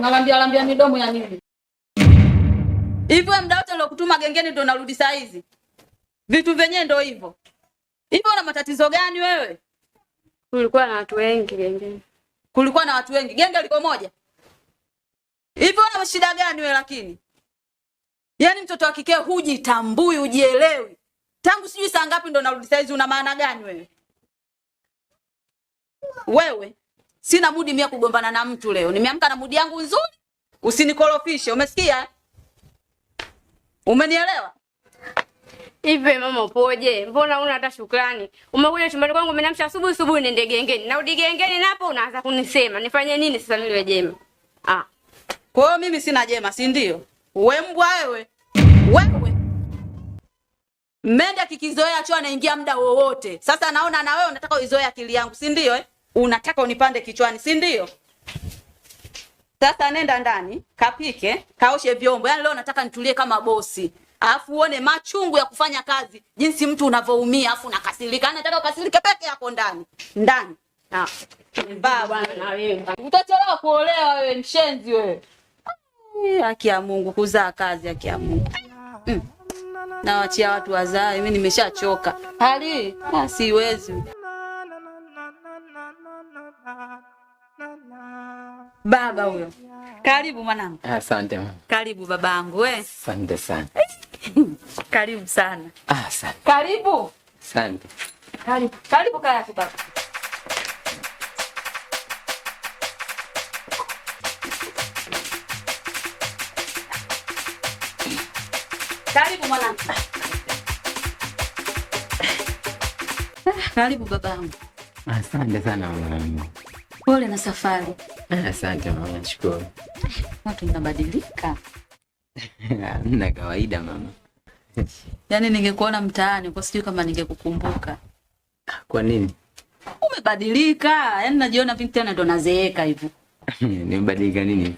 Unalambia midomo ya nini? Hivyo muda wote nilokutuma gengeni ndo narudi saa hizi. Vitu vyenyewe ndo hivyo. Hivyo una matatizo gani wewe? Kulikuwa na watu wengi gengeni. Kulikuwa na watu wengi. Genge liko moja. Hivyo una shida gani wewe lakini? Yaani mtoto wa kike hujitambui, hujielewi. Tangu sijui saa ngapi ndo narudi saa hizi, una maana gani wewe? Wewe sina mudi mia kugombana na mtu leo. Nimeamka na mudi yangu nzuri. Usinikorofishe, umesikia? Umenielewa? Hivi mama upoje? Mbona una hata shukrani? Umekuja chumbani kwangu umeniamsha asubuhi niende gengeni. Narudi gengeni napo unaanza kunisema. Nifanye nini sasa mimi jema? Kwa hiyo mimi sina jema, si ndio? Wewe mbwa wewe. Wewe. Mende kikizoea choo anaingia muda wowote. Sasa naona na wewe unataka uizoe akili yangu, si ndio Unataka unipande kichwani, si ndio? Sasa nenda ndani, kapike, kaoshe vyombo. Yaani leo nataka nitulie kama bosi. Alafu uone machungu ya kufanya kazi, jinsi mtu unavoumia afu unakasirika. Nataka ukasirike peke yako ndani. Ndani. Baba na wewe. Utachelewa kuolewa wewe, mshenzi wewe. Haki ya Mungu, kuzaa kazi haki ya Mungu. Nawaachia watu wazae, mimi nimeshachoka. Hali siwezi. Baba huyo. Karibu mwanangu. Asante mama. Karibu babangu we. Asante sana. Karibu sana. Asante. Karibu. Asante. Karibu. Karibu kaya baba. Karibu mwanangu. Karibu babangu. Asante sana mama. Pole na safari. Asante mama, nashukuru. Watu mnabadilika. Na kawaida mama. Yaani ningekuona mtaani kwa sijui kama ningekukumbuka. Kwa nini? Umebadilika. Yaani najiona vipi tena ndo nazeeka hivyo. Nimebadilika nini?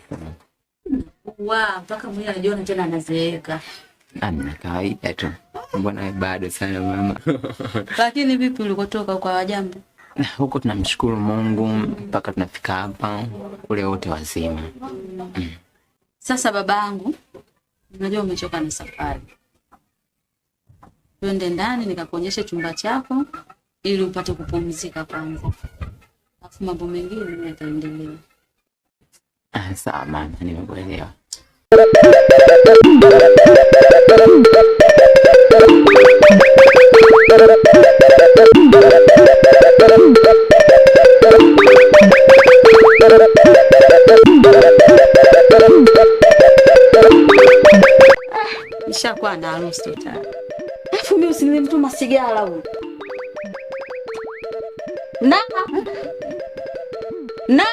Mpaka mwenyewe najiona tena nazeeka. Na kawaida tu. Mbona bado sana mama? Lakini vipi ulikotoka kwa wajambo? Huko tunamshukuru Mungu mpaka tunafika hapa, kule wote wazima. Sasa babangu, unajua umechoka na safari. Twende ndani nikakuonyeshe chumba chako ili upate kupumzika kwanza. Alafu mambo mengine yataendelea. Sawa mama, nimekuelewa. Nishakuwa na harusi tayari. Alafu mimi usinimtuma sigara huyo. Na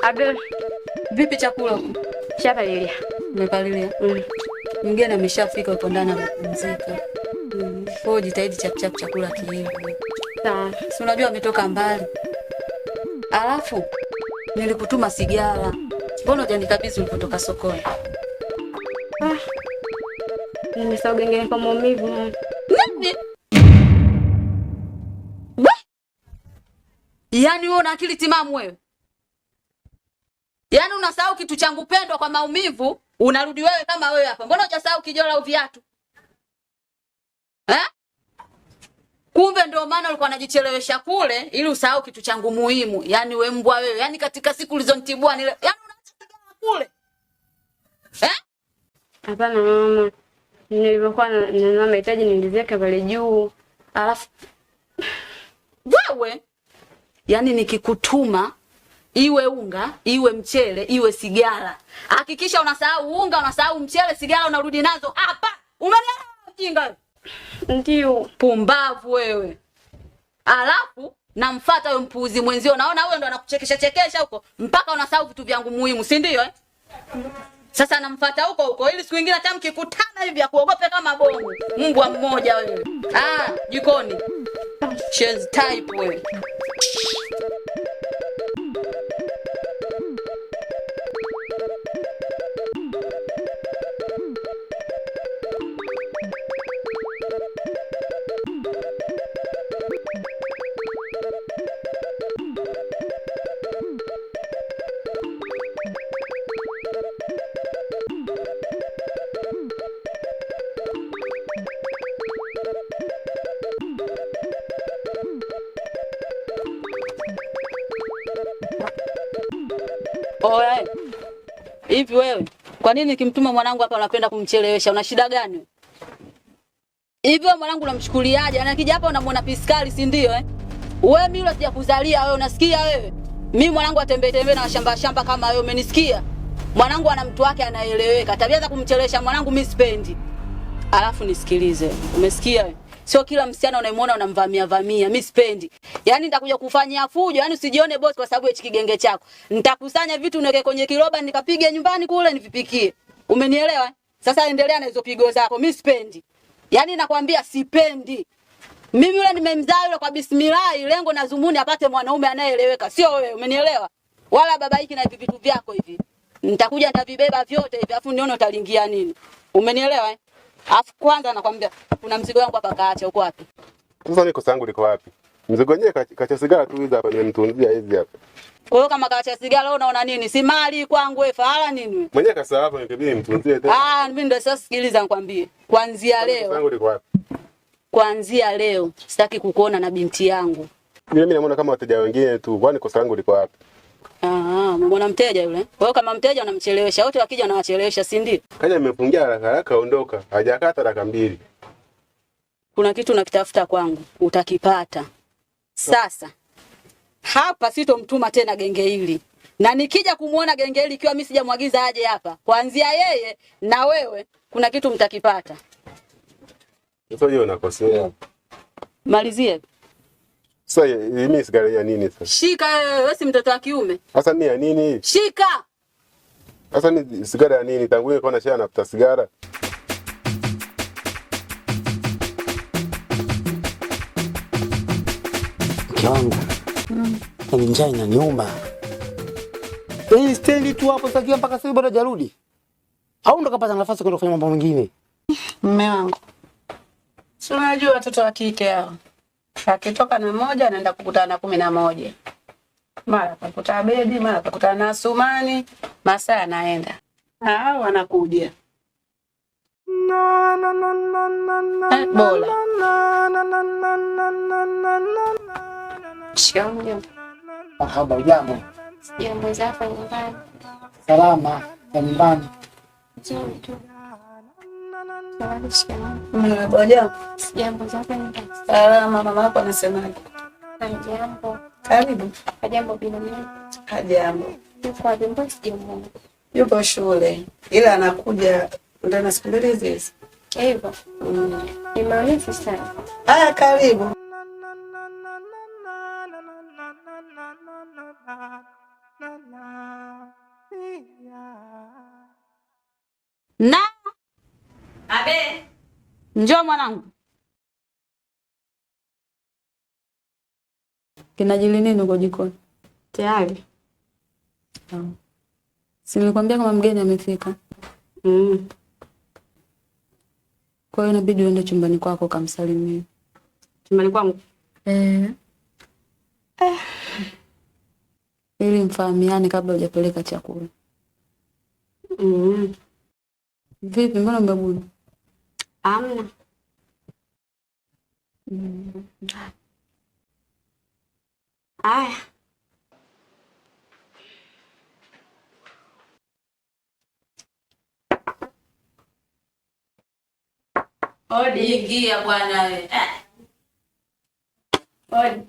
Abel, vipi chakula huko? Shapalilia. Umepalilia? Mgeni ameshafika huko ndani anapumzika. Kwa jitahidi chap chakula kiive. Sawa. Si unajua ametoka mbali. Alafu nilikutuma sigara. Mbona hujanikabidhi ulipotoka sokoni? Nimesahau gengeni kwa maumivu. Nini? Yaani wewe una akili timamu wewe? Yaani unasahau kitu changu pendwa kwa maumivu, unarudi wewe kama wewe hapa. Mbona hujasahau kijola au viatu? Kumbe ndio maana ulikuwa unajichelewesha kule ili usahau kitu changu muhimu. Yaani wewe mbwa wewe. Yaani katika siku ulizonitibua yaani unaacha kule. Hapana mama. Nilivyokuwa na mahitaji niliziweka pale juu. Alafu wewe yaani nikikutuma iwe unga, iwe mchele, iwe sigara. Hakikisha unasahau unga, unasahau mchele, sigara unarudi nazo hapa. Umenielewa mjinga? Ndio. Pumbavu wewe. Alafu namfuata wewe mpuuzi mwenzio. Naona wewe ndo anakuchekesha huko mpaka unasahau vitu vyangu muhimu, si ndio Sasa namfuata huko ili siku nyingine hata mkikutana hivi akuogope kama bomu. Mbwa mmoja wewe. Jikoni. Cheese type wewe. Oya. Hivi wewe, kwa nini nikimtuma mwanangu hapa unapenda kumchelewesha? Una shida gani? Hivi wewe mwanangu unamchukuliaje? Anakija hapa unamwona piskali, si ndio Wewe mimi yule sijakuzalia wewe, unasikia wewe? Mimi mwanangu atembee na shamba kama wewe, umenisikia? Mwanangu ana mtu wake anaeleweka. Tabia za kumchelewesha mwanangu mimi sipendi. Alafu nisikilize. Umesikia wewe? Sio kila msichana unayemwona unamvamia. Mimi sipendi. Yaani nitakuja kufanyia fujo, yaani usijione boss kwa sababu ya kigenge chako. Nitakusanya vitu niweke kwenye kiroba nikapige nyumbani kule nivipikie. Umenielewa? Sasa endelea na hizo pigo zako. Mimi sipendi. Yaani nakwambia sipendi. Mimi yule nimemzaa yule kwa bismillah, lengo na zumuni apate mwanaume anayeeleweka. Sio wewe, umenielewa? Wala baba hiki na vitu vyako hivi. Nitakuja nitavibeba vyote hivi afu nione utalingia nini. Umenielewa Afu kwanza nakwambia kuna mzigo wangu hapa kaacha, uko wapi? Sasa niko sangu liko wapi? Mzigo wenyewe kacha sigara tu hizi hapa nimemtunzia hizi hapa. Kwa hiyo kama kaacha sigara unaona nini? Si mali kwangu wewe, fala nini? Mwenyewe kasa hapo nikibidi nimtunzie tena. Mimi ndio sasa sikiliza nikwambie. Kuanzia leo. Sangu liko wapi? Kuanzia leo sitaki kukuona na binti yangu. Mimi namuona kama wateja wengine tu. Kwani kosa langu liko wapi? Mbona mteja yule? Wewe kama mteja unamchelewesha, wote wakija unawachelewesha, si ndio? Kaja nimefungia haraka ondoka. Hajakata dakika 2. Kuna kitu nakitafuta kwangu, utakipata. Sasa hapa sitomtuma tena genge hili. Na nikija kumuona genge hili ikiwa mimi sijamwagiza aje hapa, kuanzia yeye na wewe kuna kitu mtakipata. Sasa hiyo unakosea. Malizie. Sasa mimi sigara ya nini sasa? Shika wewe, si mtoto wa kiume. Sasa mimi ya nini? Shika. Sasa ni sigara ya nini? Tangu niko na share nafuta sigara. Mke wangu. Ni njaa inaniuma. Hii stendi tu hapo sakia mpaka sasa bado hajarudi. Au ndo kapata nafasi kwenda kufanya mambo mengine? Mume wangu. Si unajua watoto wa kike hao. Akitoka na moja anaenda kukutana na 11. Mara kukuta Bedi, mara kukutana na Sumani, masaa anaenda. Wanakuja. Bola. Shikamoo. Mahaba jambo. Jambo zako nyumbani. Salama ya nyumbani. Boja. Jambo zako nyumbani. Salama, mama yako anasemaje? Jambo. Karibu. Jambo bila mimi. Hajambo. Yuko wapi? Mbona sijamuona? Yuko shule. Ila anakuja ndani ya siku 2 hizi. Hivyo. Nimeonesi sana. Karibu. Na Abe, njoo mwanangu. Kinajili nini uko jikoni? Tayari. Si nilikwambia kama mgeni amefika. Kwa hiyo inabidi uende chumbani kwako kamsalimie. Chumbani kwangu? Ili mfahamiane kabla hujapeleka chakula. Vipi, mbona umebuni? Amna. Aya. Odi ingia bwana wewe. Odi.